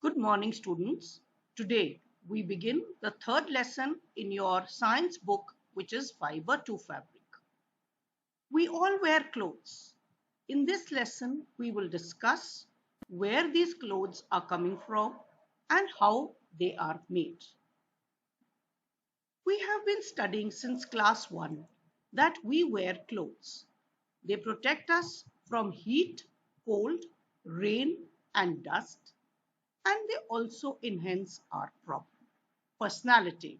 Good morning, students. Today we begin the third lesson in your science book, which is Fiber to Fabric. We all wear clothes. In this lesson, we will discuss where these clothes are coming from and how they are made. We have been studying since class 1 that we wear clothes. They protect us from heat, cold, rain, and dust, and they also enhance our personality.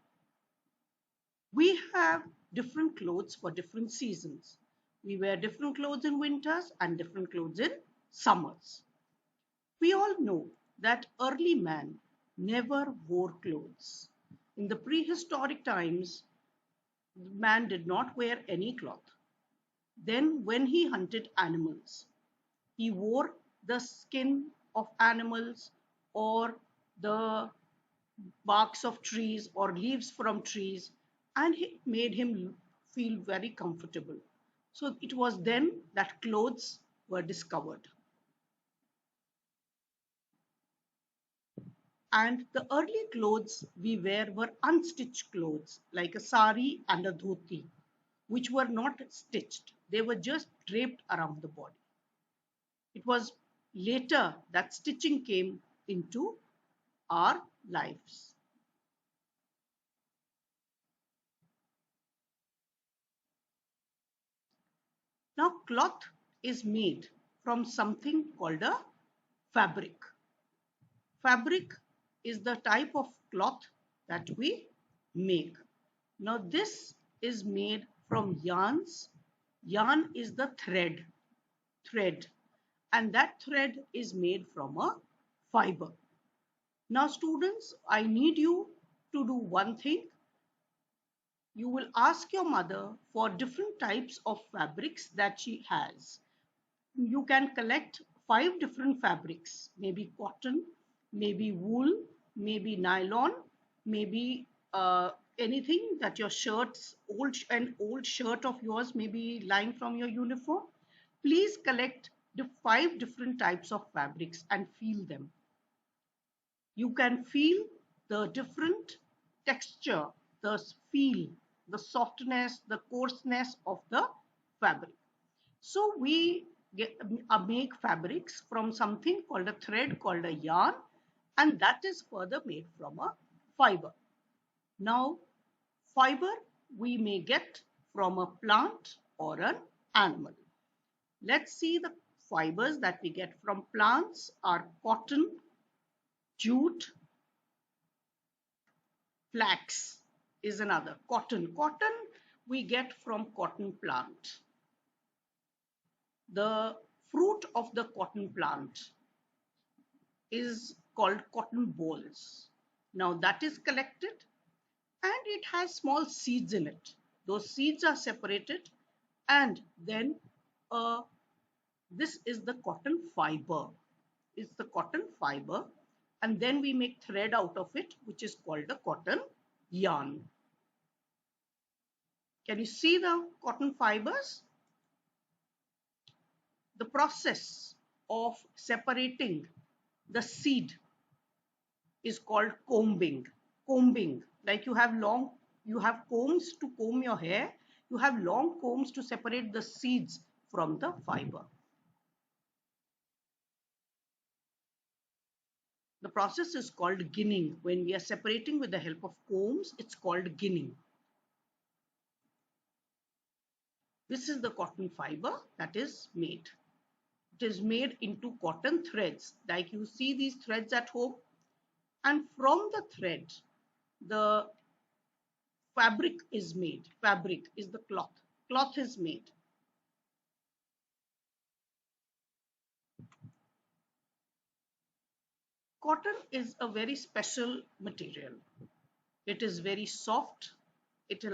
We have different clothes for different seasons. We wear different clothes in winters and different clothes in summers. We all know that early man never wore clothes. In the prehistoric times, man did not wear any cloth. Then, when he hunted animals, he wore the skin of animals or the barks of trees or leaves from trees, and it made him feel very comfortable. So it was then that clothes were discovered. And the early clothes we wear were unstitched clothes, like a sari and a dhoti, which were not stitched. They were just draped around the body. It was later that stitching came into our lives. Now, cloth is made from something called a fabric. Fabric is the type of cloth that we make. Now, this is made from yarns. Yarn is the thread, and that thread is made from a fiber. Now, students, I need you to do one thing. You will ask your mother for different types of fabrics that she has. You can collect 5 different fabrics, maybe cotton, maybe wool, maybe nylon, maybe anything that your shirts, an old shirt of yours may be lying from your uniform. Please collect the 5 different types of fabrics and feel them. You can feel the different texture, the feel, the softness, the coarseness of the fabric. So we make fabrics from something called a thread, called a yarn, and that is further made from a fiber. Now, fiber we may get from a plant or an animal. Let's see the fibers that we get from plants are cotton, jute, flax is another. Cotton we get from cotton plant. The fruit of the cotton plant is called cotton balls. Now that is collected and it has small seeds in it. Those seeds are separated and then uh, this is the cotton fiber. It's the cotton fiber, and then we make thread out of it, which is called the cotton yarn. Can you see the cotton fibers? The process of separating the seed is called combing. Combing, like you have combs to comb your hair, you have long combs to separate the seeds from the fiber. The process is called ginning. When we are separating with the help of combs, it's called ginning. This is the cotton fiber that is made. It is made into cotton threads, like you see these threads at home, and from the thread the fabric is made. Fabric is the cloth. Cloth is made. Cotton is a very special material. It is very soft. It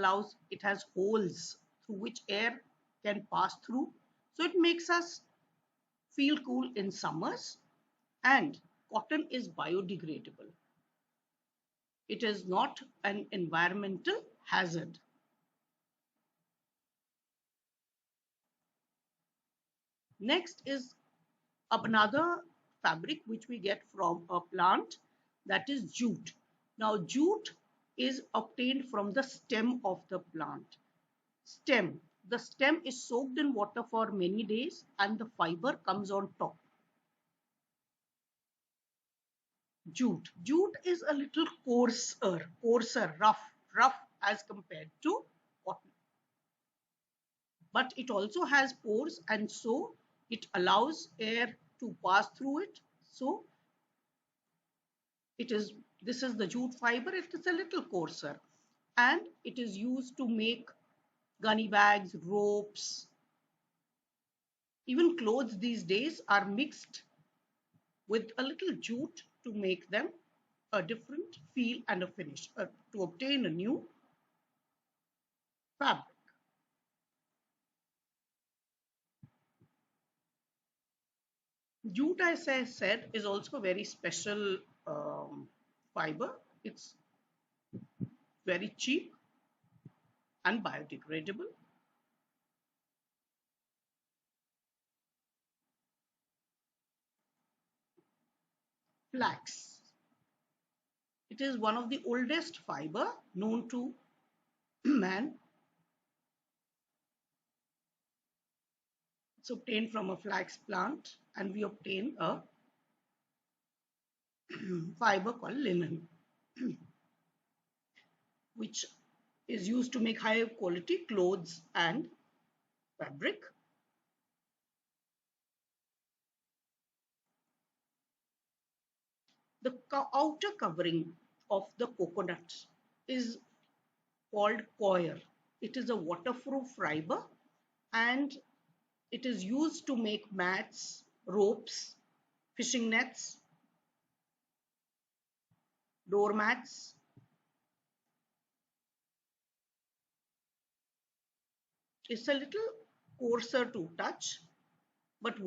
has holes through which air can pass through. So it makes us feel cool in summers. And cotton is biodegradable. It is not an environmental hazard. Next is another fabric which we get from a plant, that is jute. Now jute is obtained from the stem of the plant. Stem. The stem is soaked in water for many days and the fiber comes on top. Jute. Jute is a little coarser, rough as compared to cotton. But it also has pores and so it allows air to pass through it. So this is the jute fiber. It is a little coarser and it is used to make gunny bags, ropes, even clothes these days are mixed with a little jute to make them a different feel and a finish, to obtain a new fabric. Jute, as I said, is also a very special fiber. It's very cheap and biodegradable. Flax. It is one of the oldest fiber known to man. It's obtained from a flax plant and we obtain a fiber called linen, which is used to make high quality clothes and fabric. The outer covering of the coconut is called coir. It is a waterproof fiber and it is used to make mats, ropes, fishing nets, doormats. It's a little coarser to touch, but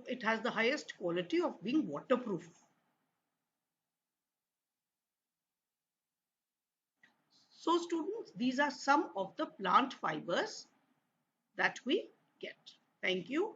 it has the highest quality of being waterproof. So students, these are some of the plant fibers that we get. Thank you.